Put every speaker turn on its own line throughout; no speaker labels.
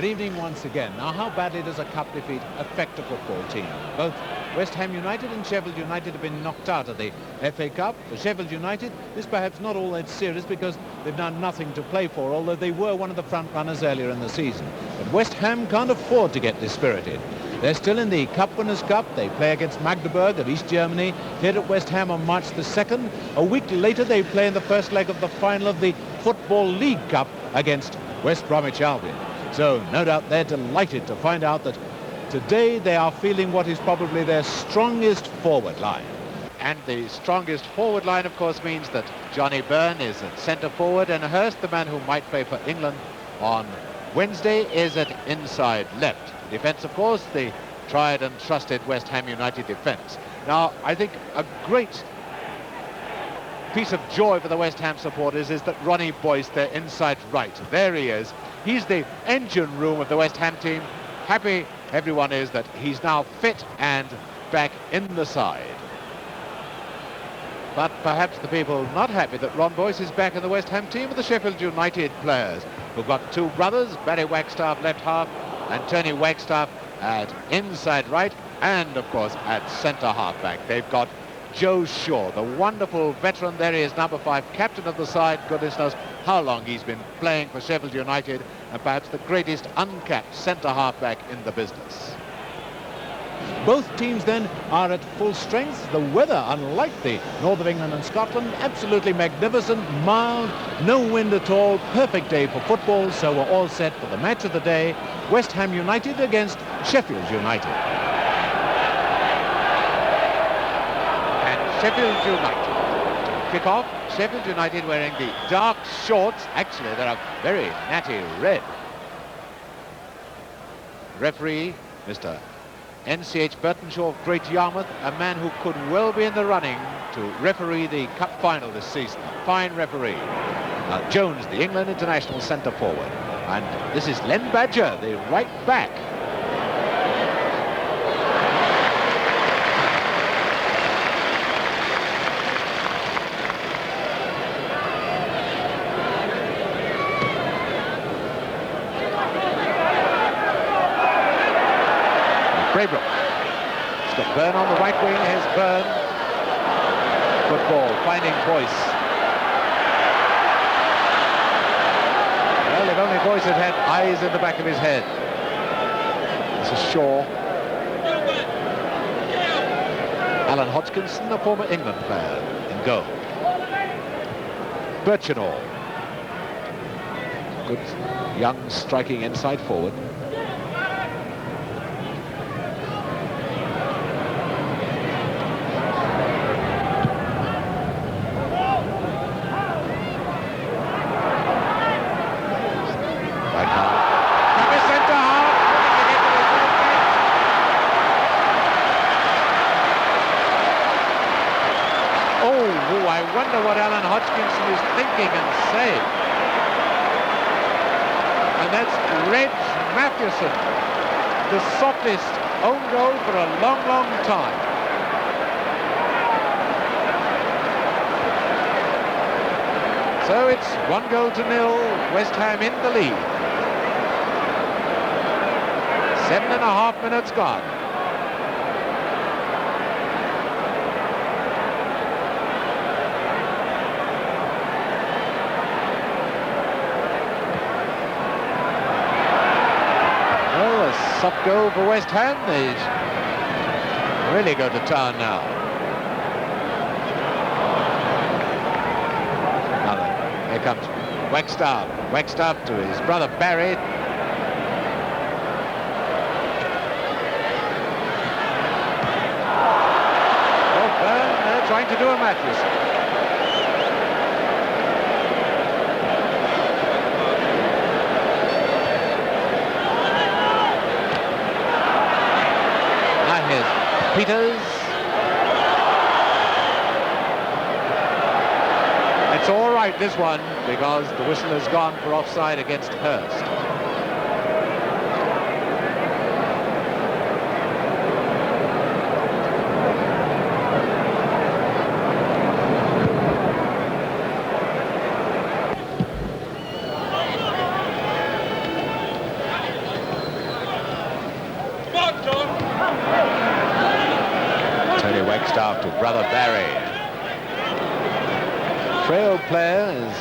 Good evening once again. Now, how badly does a cup defeat affect a football team? Both West Ham United and Sheffield United have been knocked out of the FA Cup. For Sheffield United, this perhaps not all that serious because they've done nothing to play for, although they were one of the front runners earlier in the season. But West Ham can't afford to get dispirited. They're still in the Cup Winners' Cup. They play against Magdeburg of East Germany here at West Ham on March the 2nd. A week later, they play in the first leg of the final of the Football League Cup against West Bromwich Albion. So no doubt they're delighted to find out that today they are feeling what is probably their strongest forward line.
And the strongest forward line, of course, means that Johnny Byrne is at centre forward and Hurst, the man who might play for England on Wednesday, is at inside left. Defence, of course, the tried and trusted West Ham United defence. Now, I think a great piece of joy for the West Ham supporters is that Ronnie Boyce, their inside right, there he is. He's the engine room of the West Ham team. Happy everyone is that he's now fit and back in the side. But perhaps the people not happy that Ron Boyce is back in the West Ham team are the Sheffield United players, who've got two brothers, Barry Wagstaff left half and Tony Wagstaff at inside right, and of course at centre half back. They've got Joe Shaw, the wonderful veteran. There he is, number 5, captain of the side. Goodness knows how long he's been playing for Sheffield United, and perhaps the greatest uncapped centre half back in the business.
Both teams then are at full strength. The weather, unlike the north of England and Scotland, absolutely magnificent, mild, no wind at all, perfect day for football. So we're all set for the match of the day, West Ham United against Sheffield United. And Sheffield United kick off. Sheffield United wearing the dark shorts. Actually, they're a very natty red. Referee, Mr. N.C.H. Burtonshaw of Great Yarmouth, a man who could well be in the running to referee the cup final this season. A fine referee. Now, Jones, the England international centre forward. And this is Len Badger, the right back. Braybrook. It's got Byrne on the right wing. Here's Byrne. Good ball, finding Boyce. Well, if only Boyce had had eyes in the back of his head. This is Shaw. Alan Hodgkinson, a former England player, in goal. Birchenall. Good, young, striking inside forward. I wonder what Alan Hodgkinson is thinking and saying. And that's Reg Mathewson, the softest own goal for a long, long time. So it's 1-0, West Ham in the lead. 7.5 minutes gone. Soft goal for West Ham. They really go to town now. Now then, here comes Wagstaff. Wagstaff to his brother Barry. Oh, Byrne, they're trying to do a Matthews. Peters. It's all right, this one, because the whistle has gone for offside against Hurst.
Wagstaff to brother Barry. Frail player is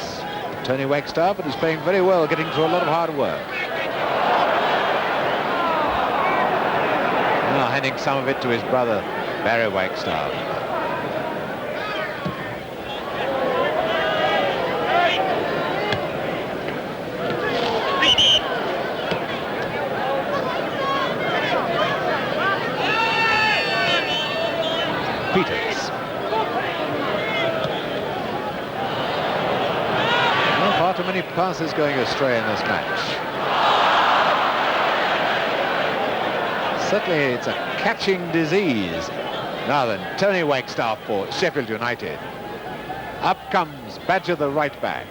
Tony Wagstaff, but he's playing very well, getting through a lot of hard work. Now handing some of it to his brother Barry Wagstaff. Peters. Well, far too many passes going astray in this match. Certainly it's a catching disease. Now then, Tony Wagstaff for Sheffield United. Up comes Badger, the right back.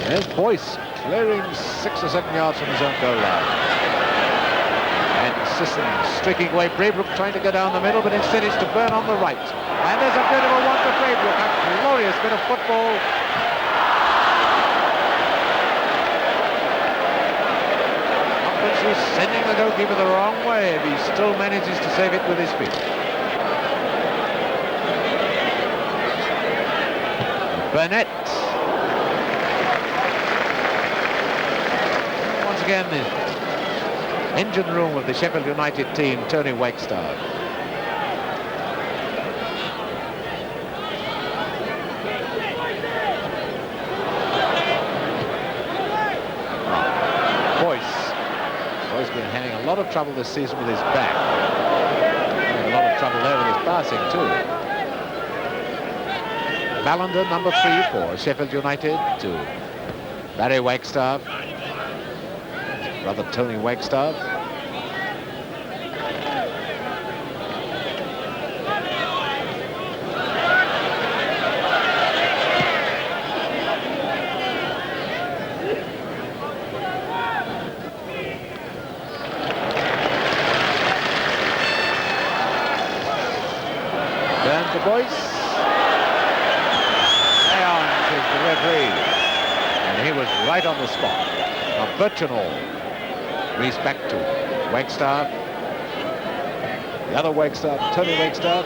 There's Boyce clearing 6 or 7 yards from his own goal line. And Sisson streaking away. Braybrook trying to go down the middle, but instead it's to Burn on the right. And there's a beautiful one to Braybrook. A glorious bit of football. Obviously sending the goalkeeper the wrong way, but he still manages to save it with his feet. Burnett. Again, the engine room of the Sheffield United team, Tony Wagstaff. Boyce been having a lot of trouble this season with his back. Having a lot of trouble there with his passing too. Ballender, number 3 for Sheffield United, to Barry Wagstaff. Brother Tony Wagstaff. Turn to Boyce. Aons is the referee. And he was right on the spot. Now Birchenall. Reese back to Wagstaff. The other Wagstaff, Tony Wagstaff.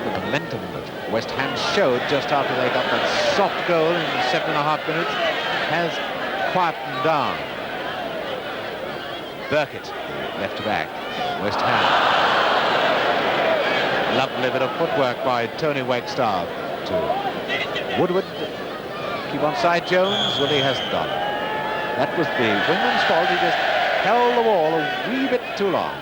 The momentum that West Ham showed just after they got that soft goal in 7.5 minutes has quietened down. Burkett, left back, West Ham. Lovely bit of footwork by Tony Wagstaff to Woodward. Keep on side Jones. Well, he hasn't done. That was the wingman's fault. He just held the ball a wee bit too long.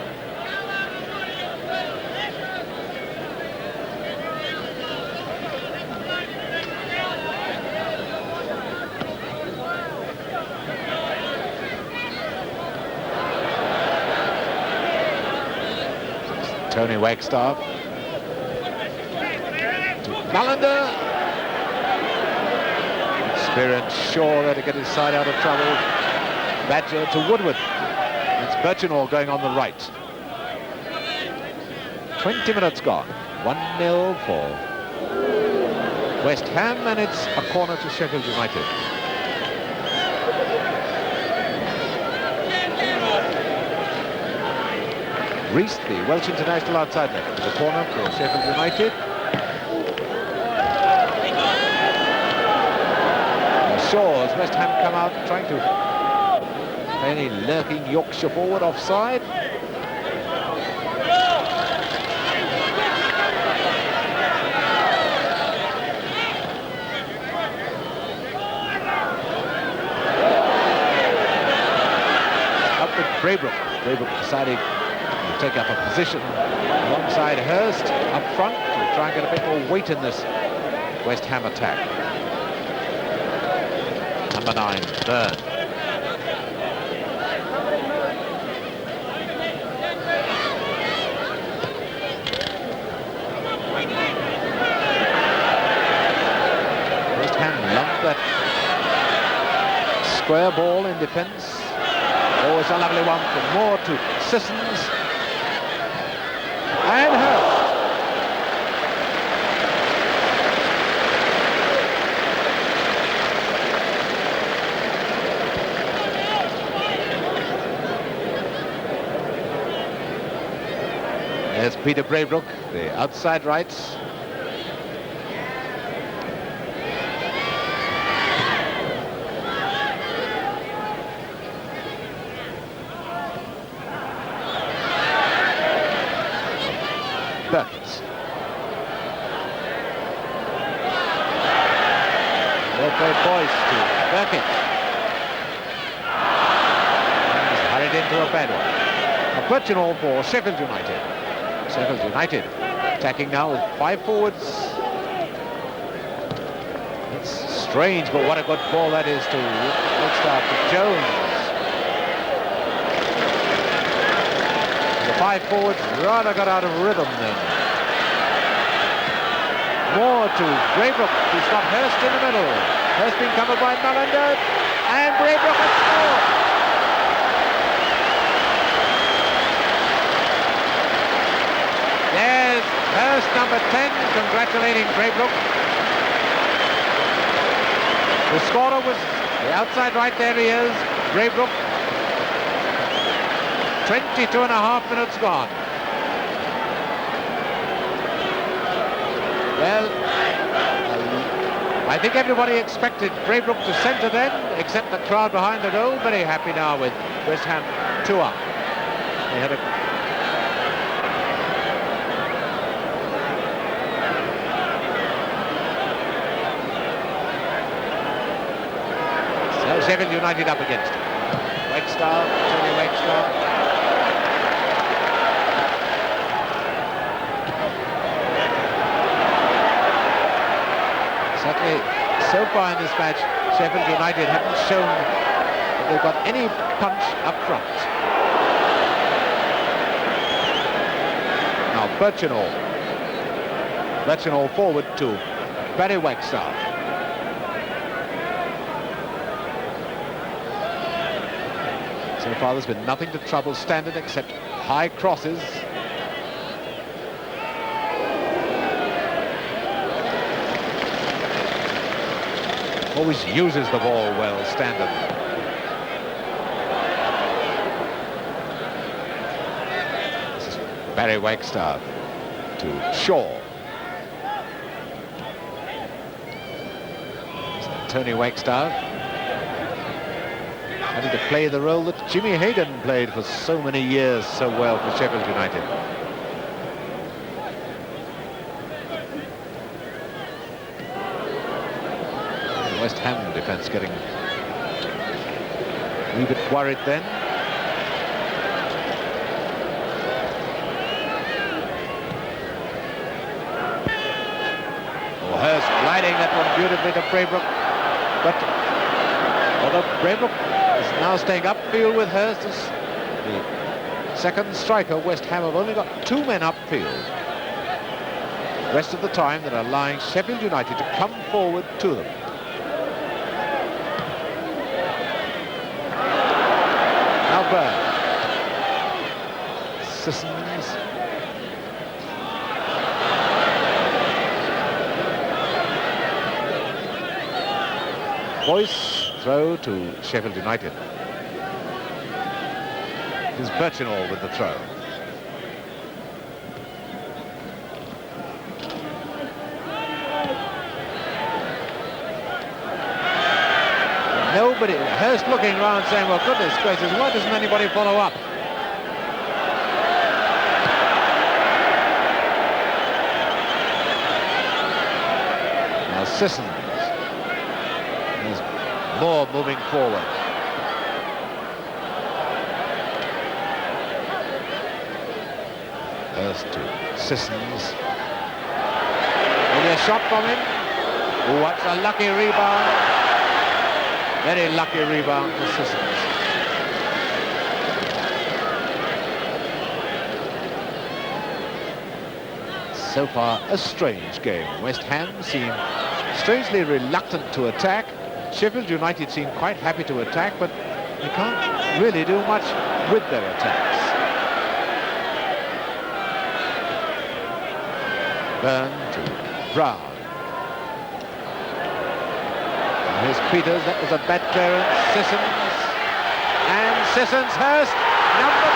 Tony Wagstaff to Ballender. Experienced Shaw there to get his side out of trouble. Badger to Woodward. It's Birchenall going on the right. 20 minutes gone. 1-0 for West Ham, and it's a corner to Sheffield United. Reese, the Welsh international outside left, to the corner for Sheffield United. Shaw, as West Ham come out trying to play any lurking Yorkshire forward offside. Up with Braybrook. Braybrook deciding to take up a position alongside Hurst up front to try and get a bit more weight in this West Ham attack. Number 9, Byrne. that square ball in defence. Oh, it's a lovely one from Moore to Sissons. And Hurst. There's Peter Braybrook, the outside rights. Perkins. Well played, Boyce to Perkins. He's hurried into a bad one. A Birchinall for Sheffield United. Sheffield United attacking now with 5 forwards. It's strange, but what a good ball that is to start to Jones. The 5 forwards rather got out of rhythm then. Moore to Braybrook. He's got Hurst in the middle. Hurst being covered by Mullender, and Braybrook has scored. There's Hurst, number 10, congratulating Braybrook. The scorer was the outside right, there he is, Braybrook. 22.5 minutes gone. Well, I think everybody expected Braybrook to centre then, except the crowd behind the goal. Very happy now with West Ham 2 up. They had a Sheffield United up against him. Wakestar, Tony Wakestar. Certainly, so far in this match, Sheffield United haven't shown that they've got any punch up front. Now Birchinall forward to Barry Wakestar. So far there's been nothing to trouble Standard except high crosses. Always uses the ball well, Standard. This is Barry Wakestar to Shaw. Tony Wakestar having to play the role that Jimmy Hayden played for so many years so well for Sheffield United. The West Ham defence getting a wee bit worried then. Oh, Hurst gliding that one beautifully to Braybrook, but although Braybrook is now staying upfield with Hurst as the second striker, West Ham have only got 2 men upfield. The rest of the time they're allowing Sheffield United to come forward to them. Now Byrne. Sissons. Boyce. Throw to Sheffield United. Here's Birchinall with the throw. Nobody, Hurst looking around saying, well, goodness gracious, why doesn't anybody follow up? Now Sissons. Moore moving forward. Hurst to Sissons. Maybe a shot from him. Oh, what a lucky rebound. Very lucky rebound for Sissons. So far, a strange game. West Ham seem
strangely reluctant to attack. Sheffield United seem quite happy to attack, but they can't really do much with their attacks. Byrne to Brown. And here's Peters, that was a bad clearance. Sissons, and Sissons, Hurst, number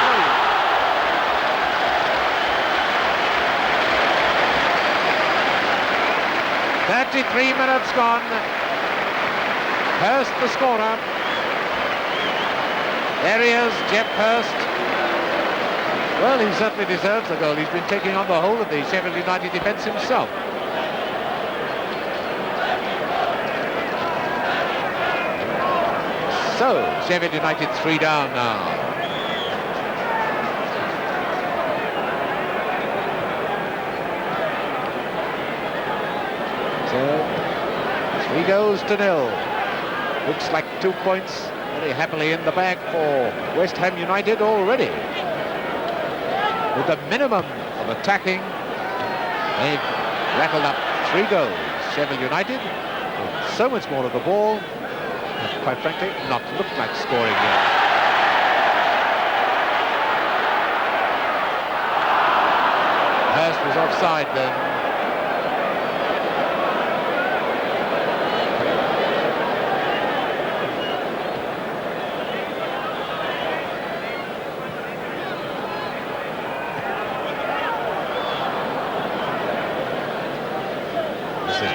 3. 33 minutes gone. Hurst the scorer. There he is, Jeff Hurst. Well, he certainly deserves the goal. He's been taking on the whole of the Sheffield United defence himself. So, Sheffield United 3 down now. So, 3 goals to 0. Looks like 2 points very happily in the bag for West Ham United already. With the minimum of attacking, they've rattled up 3 goals. Sheffield United, with so much more of the ball, have, quite frankly, not looked like scoring yet. Hurst was offside then.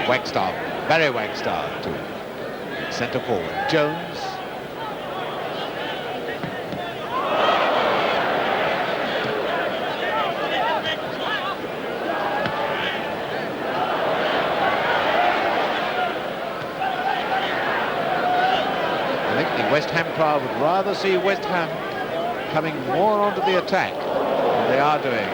Wagstaff, Barry Wagstaff to centre forward. Jones. I think the West Ham crowd would rather see West Ham coming more onto the attack than they are doing.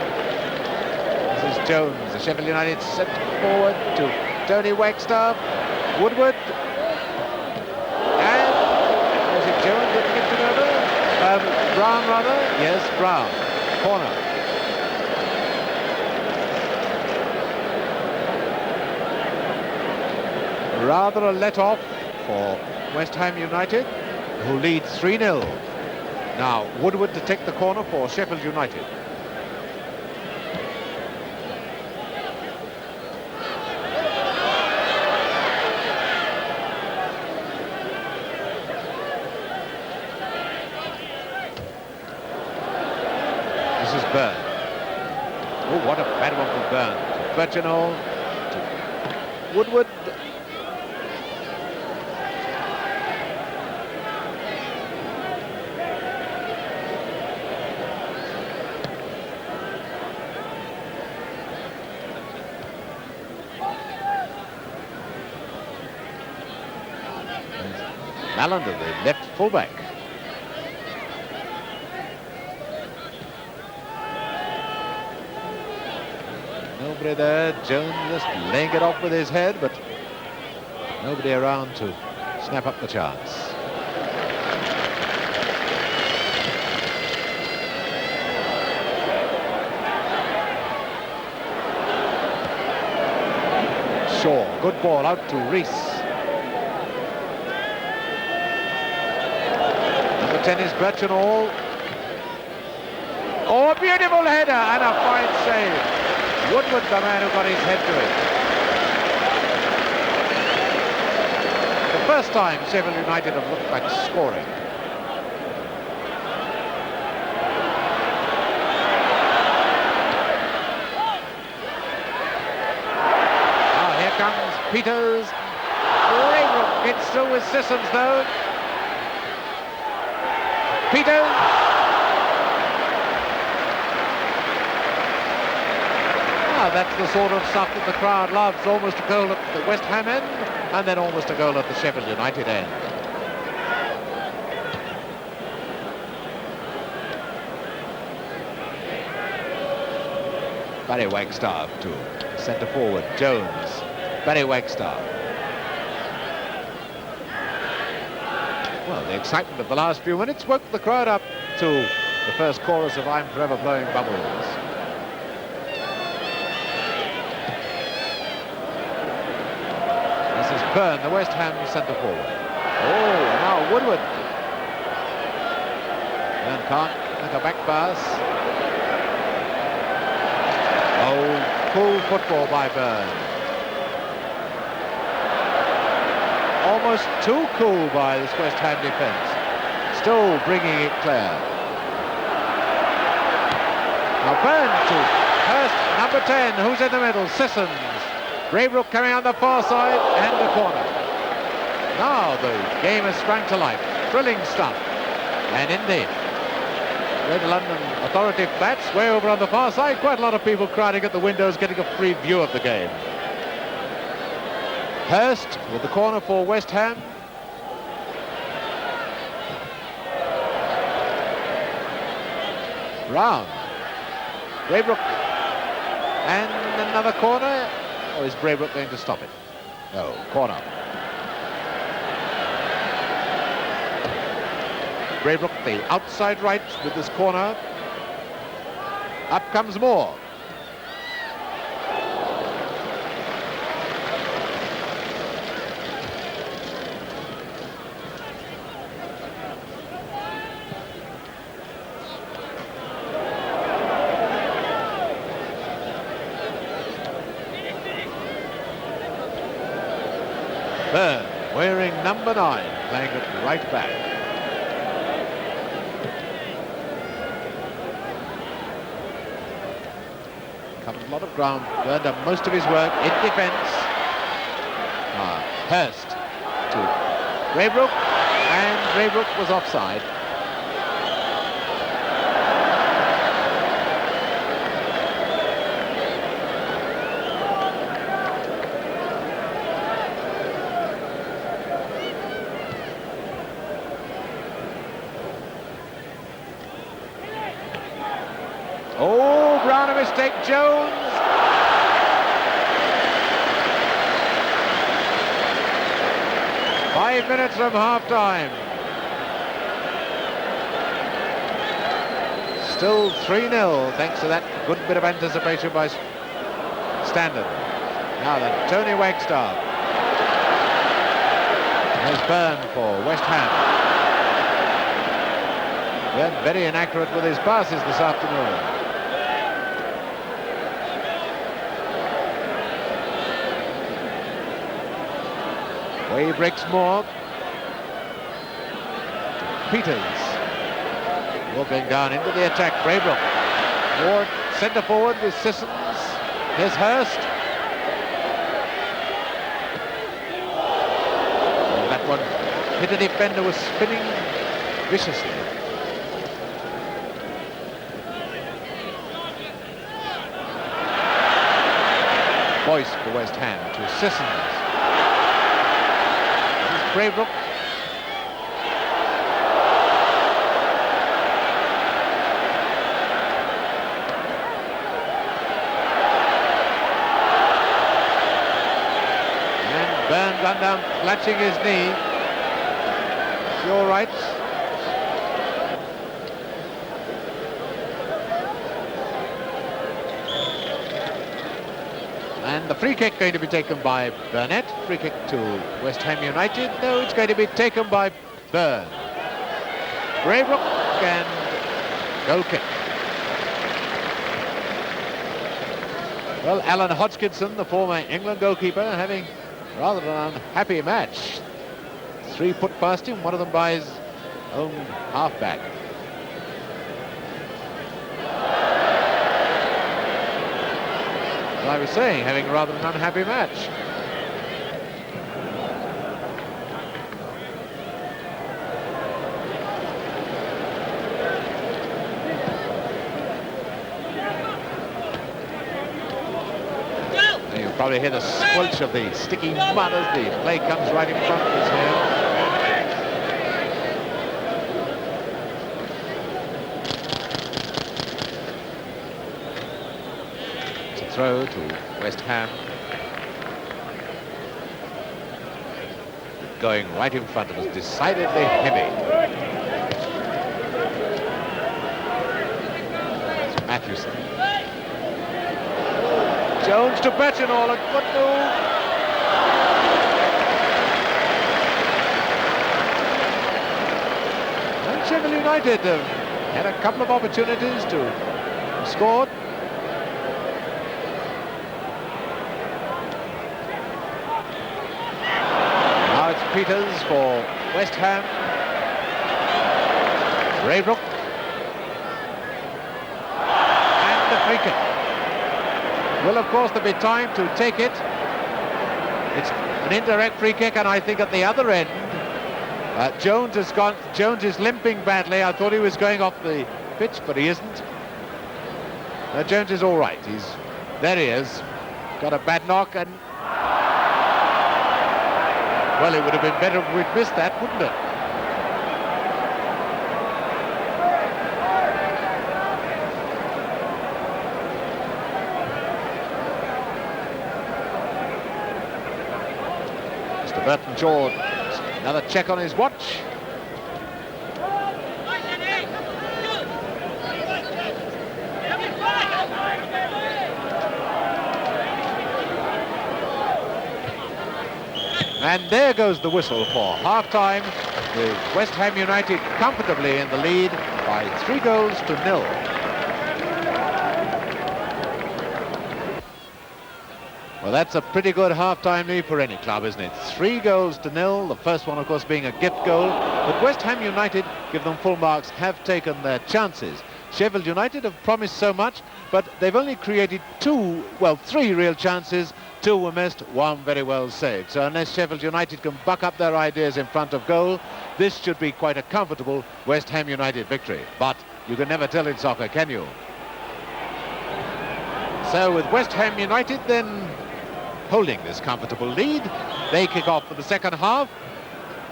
This is Jones, the Sheffield United centre forward to Tony Wagstaff, Woodward, and was it Jones that kicked it over? Brown rather? Yes, Brown. Corner. Rather a let-off for West Ham United, who lead 3-0. Now, Woodward to take the corner for Sheffield United. Byrne. Oh, what a bad one for Byrne. Birchinall to Woodward. Mallender, the left fullback. Nobody there. Jones just laying it off with his head, but nobody around to snap up the chance. Shaw, good ball out to Rees. Number 10 is Birchinall. Oh, a beautiful header and a fine save. Woodward, the man who got his head to it. The first time Sheffield United have looked like scoring. Now here comes Peters. Laybrook gets through with Sissons though. Peters. That's the sort of stuff that the crowd loves. Almost a goal at the West Ham end, and then almost a goal at the Sheffield United end. Barry Wagstaff to centre forward. Jones. Barry Wagstaff. Well, the excitement of the last few minutes woke the crowd up to the first chorus of I'm Forever Blowing Bubbles.
Byrne, the West Ham centre forward. Oh, now Woodward. Byrne can't make a back pass. Oh, cool football by Byrne. Almost too cool by this West Ham defence. Still bringing it clear. Now Byrne to Hurst, number 10, who's in the middle? Sissons. Braybrook coming on the far side and a corner. Now the game has sprung to life. Thrilling stuff. And indeed, Greater London Authority flats way over on the far side. Quite a lot of people crowding at the windows getting a free view of the game. Hurst with the corner for West Ham. Brown. Braybrook. And another corner. Or is Braybrook going to stop it? No, corner. Braybrook, the outside right with this corner. Up comes Moore. Byrne, wearing number 9, playing at right back. Covered a lot of ground. Byrne done most of his work in defence. Hurst to Braybrook, and Braybrook was offside. Oh, Brown, a mistake. Jones. Five minutes from half-time. Still 3-0, thanks to that good bit of anticipation by Standard. Now then, Tony Wagstaff. There's Byrne for West Ham. Byrne very inaccurate with his passes this afternoon. He breaks Moore. Peters. Walking down into the attack. Braybrook. Moore centre forward with Sissons. Here's Hurst. Oh, that one hit a defender, was spinning viciously. Boyce for West Ham to Sissons. Braybrook. And Byrne gone down, clutching his knee. It's all right. And the free kick going to be taken by Burnett. Free kick to West Ham United. No, it's going to be taken by Byrne. Braybrook and goal kick. Well, Alan Hodgkinson, the former England goalkeeper, having rather an unhappy match. 3 put past him, one of them by his own halfback. As I was saying, having rather an unhappy match. You probably hear the squelch of the sticky mud as the play comes right in front of us here. Throw to West Ham. Going right in front of us, decidedly heavy. It's Matthewson. Jones to Betchenall, a good move. United have had a couple of opportunities to score. Now it's Peters for West Ham. Raybrook. And the free kick. Well, of course, there'll be time to take it. It's an indirect free kick, and I think at the other end, Jones has gone. Jones is limping badly. I thought he was going off the pitch, but he isn't. Jones is all right. There he is. Got a bad knock, and well, it would have been better if we'd missed that, wouldn't it? Mr. Burton George, another check on his watch. And there goes the whistle for half-time, with West Ham United comfortably in the lead by 3-0. Well, that's a pretty good half-time lead for any club, isn't it? 3-0. The first one, of course, being a gift goal. But West Ham United, give them full marks, have taken their chances. Sheffield United have promised so much, but they've only created three real chances. 2 were missed, 1 very well saved. So unless Sheffield United can buck up their ideas in front of goal, this should be quite a comfortable West Ham United victory. But you can never tell in soccer, can you? So with West Ham United then holding this comfortable lead, they kick off for the second half.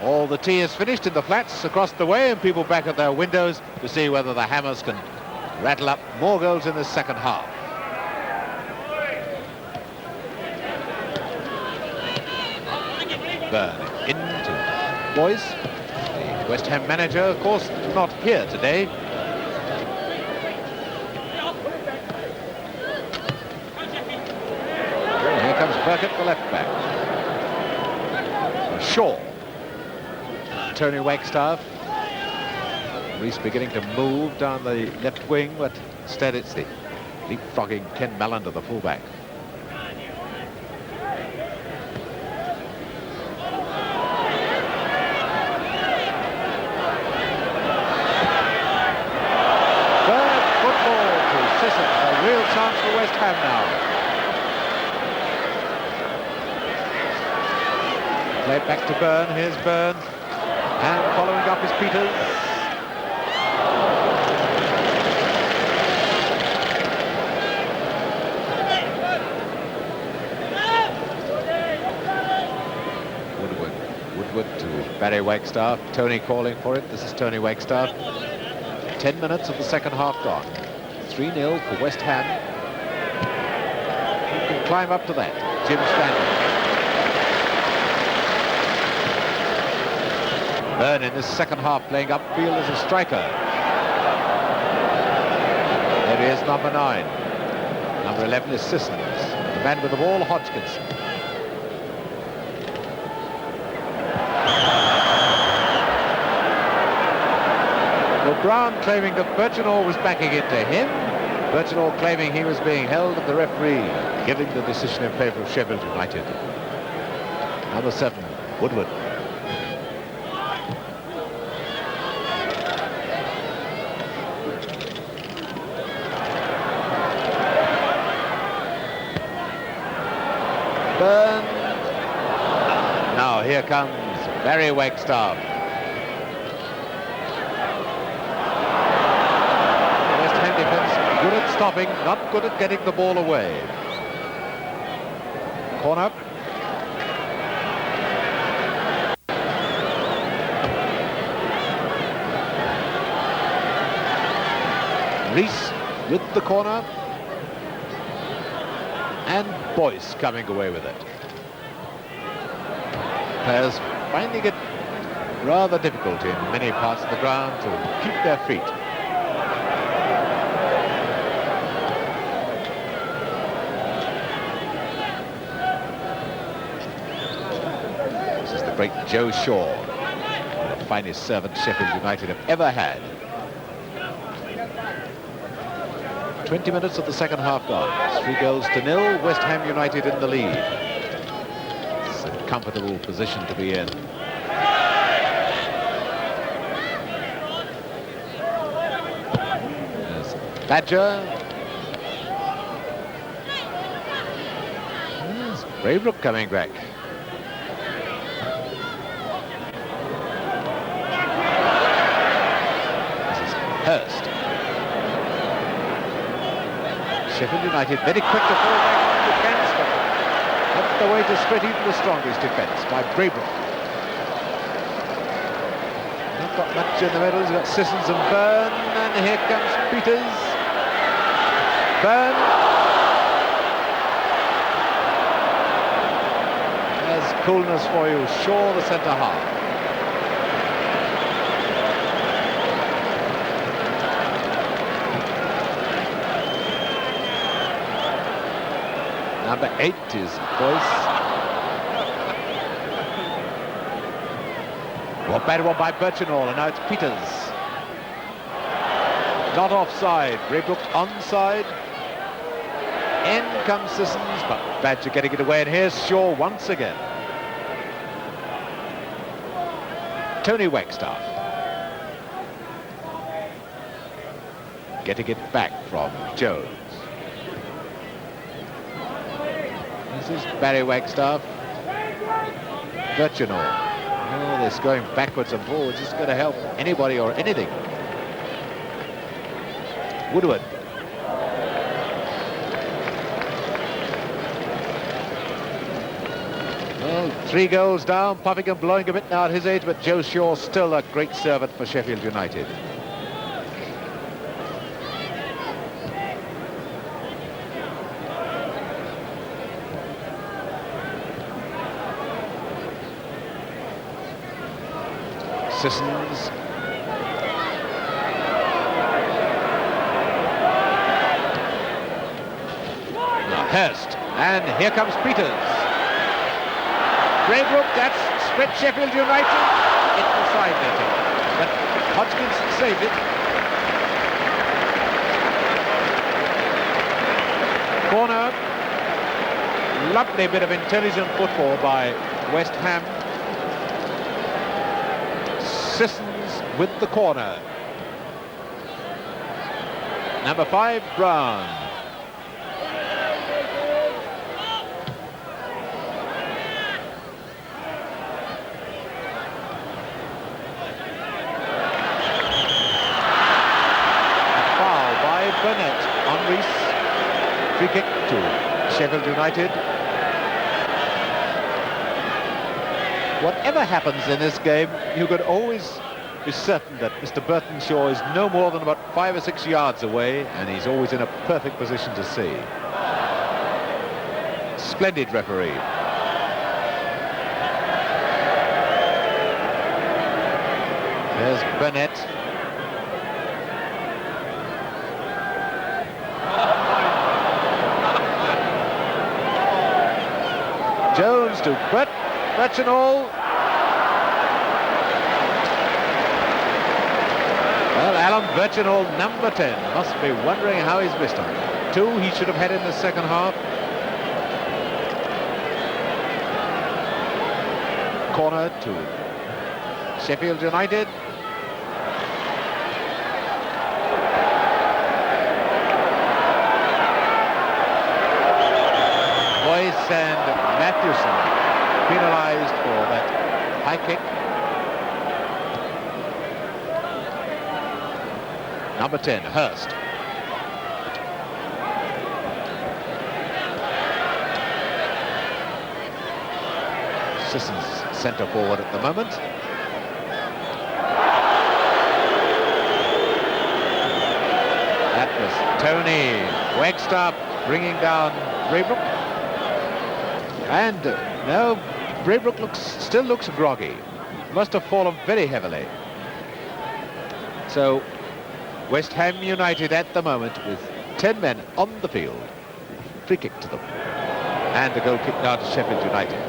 All the tea is finished in the flats across the way, and people back at their windows to see whether the Hammers can rattle up more goals in the second half. Burn into Boyce. The West Ham manager, of course, not here today. Well, here comes Burkett, the left back. Shaw. Tony Wagstaff. Reese beginning to move down the left wing, but instead it's the leapfrogging Ken Mallender, the fullback. Chance for West Ham now. Play it back to Byrne. Here's Byrne. And following up is Peters. Woodward to Barry Wagstaff. Tony calling for it. This is Tony Wagstaff. 10 minutes of the second half gone. 3-0 for West Ham. Who can climb up to that? Jim Stanley. Byrne in this second half playing upfield as a striker. There he is, number 9. Number 11 is Sissons. The man with the ball, Hodgkinson. Well, Brown claiming that Birchenall was backing into him. Birchenall claiming he was being held, and the referee giving the decision in favour of Sheffield United. Number 7, Woodward. Byrne. Now here comes Barry Wagstaff. Good at stopping, not good at getting the ball away. Corner. Reese with the corner. And Boyce coming away with it. Players finding it rather difficult in many parts of the ground to keep their feet. Great Joe Shaw, the finest servant Sheffield United have ever had. 20 minutes of the second half gone. 3-0, West Ham United in the lead. It's a comfortable position to be in. There's Badger. There's Braybrook coming back. This is Hurst. Sheffield United very quick to fall back on defence, but that's the way to straight even the strongest defence by Braybrook. Not got much in the middle. He's got Sissons and Byrne, and here comes Peters. Byrne. There's coolness for you. Shaw, the centre half. Number 8 is Boyce. Well, bad one by Birchinall, and now it's Peters. Not offside. Braybrook onside. In comes Sissons, but Badger getting it away, and here's Shaw once again. Tony Wagstaff. Getting it back from Jones. This is Barry Wagstaff. Birchinall. Oh, this going backwards and forwards is going to help anybody or anything. Woodward. Well, 3 goals down, puffing and blowing a bit now at his age, but Joe Shaw still a great servant for Sheffield United. Sissons. Now Hurst, and here comes Peters. Braybrook, that's spread Sheffield United. It was side netting, but Hodgkinson saved it. Corner. Lovely bit of intelligent football by West Ham. Sissons with the corner. Number 5, Brown. A foul by Burnett on Rees. Free kick to Sheffield United. Whatever happens in this game, you could always be certain that Mr. Burton Shaw is no more than about 5 or 6 yards away, and he's always in a perfect position to see. Splendid referee. There's Burnett. Jones to Birchinall. Well, Alan Birchinall, number 10, must be wondering how he's missed on. 2 he should have had in the second half. Corner to Sheffield United. Boyce and Matthewson penalised for that high kick. Number 10, Hurst. Sissons centre forward at the moment. That was Tony Wagstaff bringing down Braybrook. And now Braybrook still looks groggy. Must have fallen very heavily. So West Ham United at the moment with 10 men on the field. Free kick to them. And a goal kick now to Sheffield United.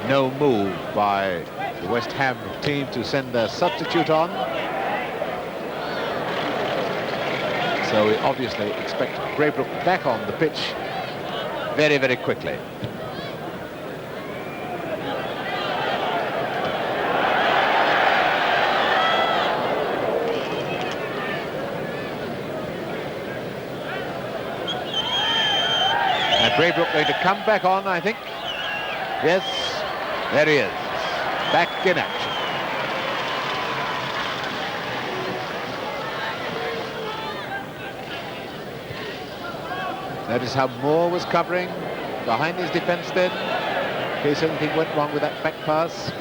no move by the West Ham team to send their substitute on. So we obviously expect Braybrook back on the pitch very, very quickly. And Braybrook going to come back on, I think. Yes, there he is, back in action. Notice how Moore was covering behind his defence then, in case anything went wrong with that back pass.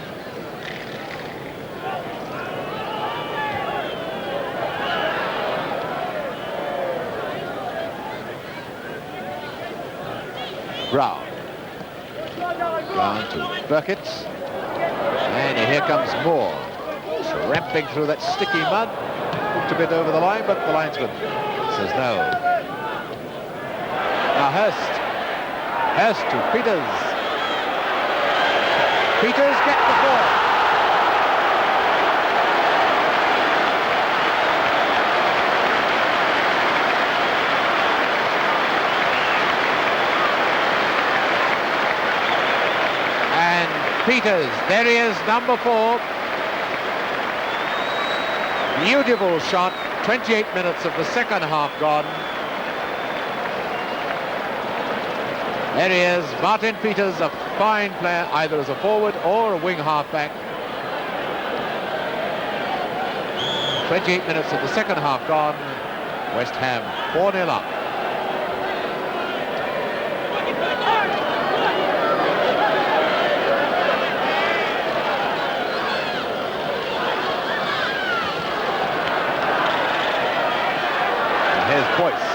Brown. Down to Burkett. And here comes Moore. Tramping through that sticky mud. Looked a bit over the line, but the linesman says no. Now Hurst. Hurst to Peters. Peters gets the ball. And Peters, there he is, number 4. Beautiful shot. 28 minutes of the second half gone. There he is, Martin Peters, a fine player, either as a forward or a wing half-back. 28 minutes of the second half gone. West Ham 4-0 up. And here's Boyce.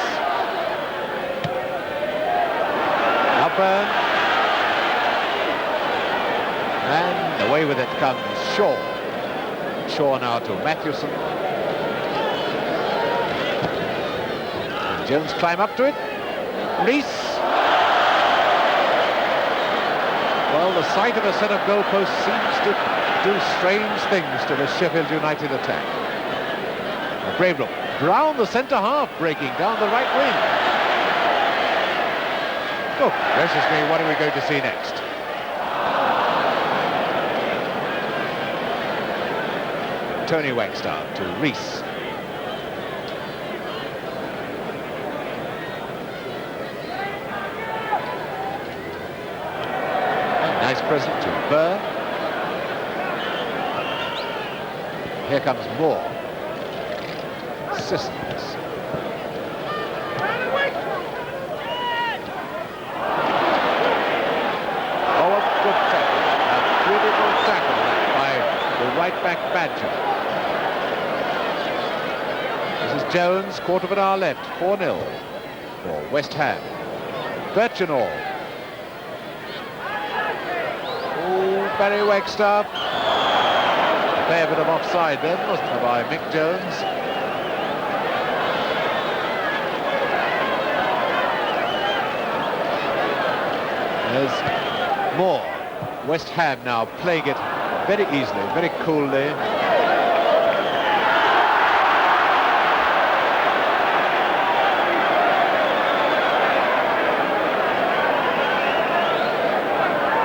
And away with it comes Shaw. Shaw now to Mathewson. And Jones climb up to it. Reese. Well, the sight of a set of goalposts seems to do strange things to the Sheffield United attack. Braybrook. Brown, the centre half, breaking down the right wing. Oh, gracious me, what are we going to see next? Tony Wagstaff to Reese. Nice present to Burr. Here comes Moore. Sissons. Right back Badger. This is Jones, quarter of an hour left, 4-0 for West Ham. Birchenall. Oh, Barry Wagstaff. A fair bit of offside then, wasn't there, by Mick Jones? There's Moore. West Ham now playing it very easily, very coolly.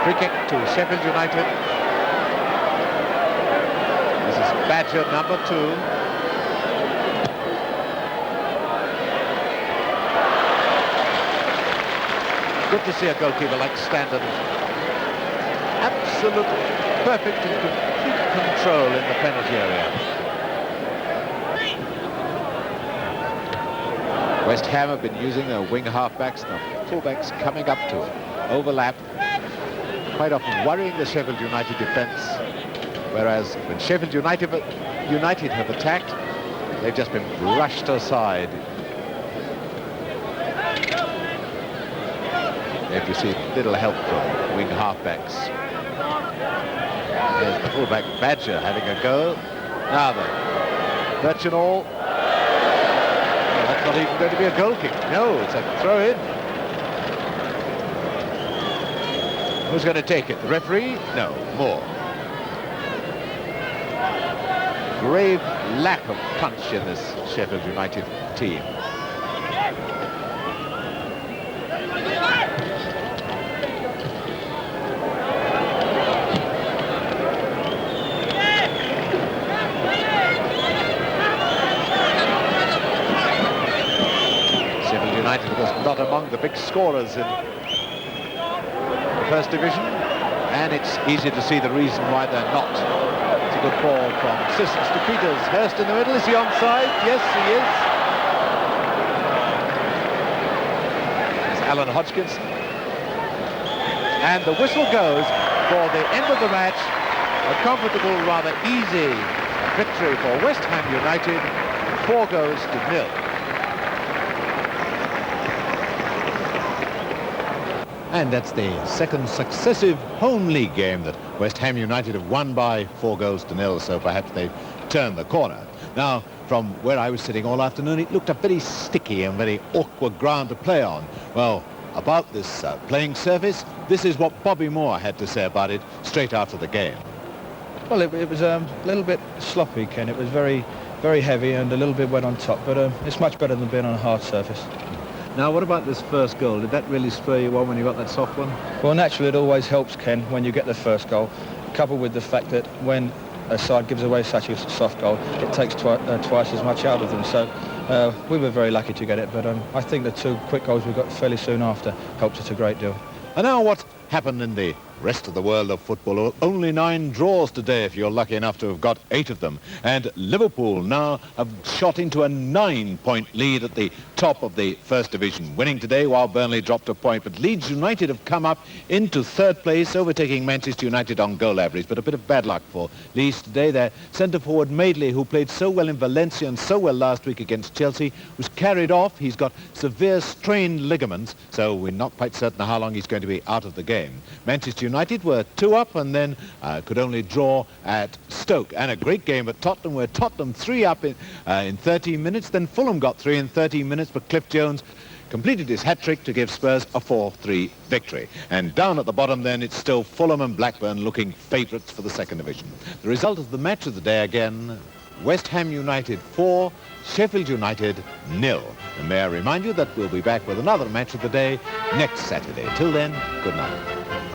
Free kick to Sheffield United. This is Badger, number 2. Good to see a goalkeeper like Standen. Absolutely perfect and complete control in the penalty area. West Ham have been using their wing half-backs, the full-backs coming up to overlap, quite often worrying the Sheffield United defence, whereas when Sheffield United have attacked, they've just been brushed aside. They've received little help from wing half-backs. There's the fullback Badger having a go. Now then, Birchenall. Well, that's not even going to be a goal kick. No, it's a throw in. Who's going to take it? The referee? No, Moore. Grave lack of punch in this Sheffield United team. Sheffield United, of course, not among the big scorers in the first division, and it's easy to see the reason why they're not. It's a good ball from Sissons to Peters. Hurst in the middle. Is he onside? Yes, he is. It's Alan Hodgkinson. And the whistle goes for the end of the match. A comfortable, rather easy victory for West Ham United. 4 goals to 0.
And that's the second successive home league game that West Ham United have won by 4 goals to 0, so perhaps they've turned the corner. Now, from where I was sitting all afternoon, it looked a very sticky and very awkward ground to play on. Well, about this playing surface, this is what Bobby Moore had to say about it straight after the game.
Well, it was a little bit sloppy, Ken. It was very, very heavy and a little bit wet on top, but it's much better than being on a hard surface.
Now, what about this first goal? Did that really spur you on when you got that soft one?
Well, naturally, it always helps, Ken, when you get the first goal, coupled with the fact that when a side gives away such a soft goal, it takes twice as much out of them. So we were very lucky to get it, but I think the 2 quick goals we got fairly soon after helped us a great deal.
And now what happened in the rest of the world of football? Only 9 draws today, if you're lucky enough to have got 8 of them. And Liverpool now have shot into a 9-point lead at the top of the first division, winning today while Burnley dropped a point. But Leeds United have come up into 3rd place, overtaking Manchester United on goal average. But a bit of bad luck for Leeds today. Their centre-forward Madeley, who played so well in Valencia and so well last week against Chelsea, was carried off. He's got severe strained ligaments, so we're not quite certain how long he's going to be out of the game. Manchester United were 2 up and then could only draw at Stoke. And a great game at Tottenham, where Tottenham 3 up in 13 minutes. Then Fulham got 3 in 13 minutes, but Cliff Jones completed his hat-trick to give Spurs a 4-3 victory. And down at the bottom then, it's still Fulham and Blackburn looking favourites for the second division. The result of the match of the day again, West Ham United 4, Sheffield United 0. And may I remind you that we'll be back with another match of the day next Saturday. Till then, good night.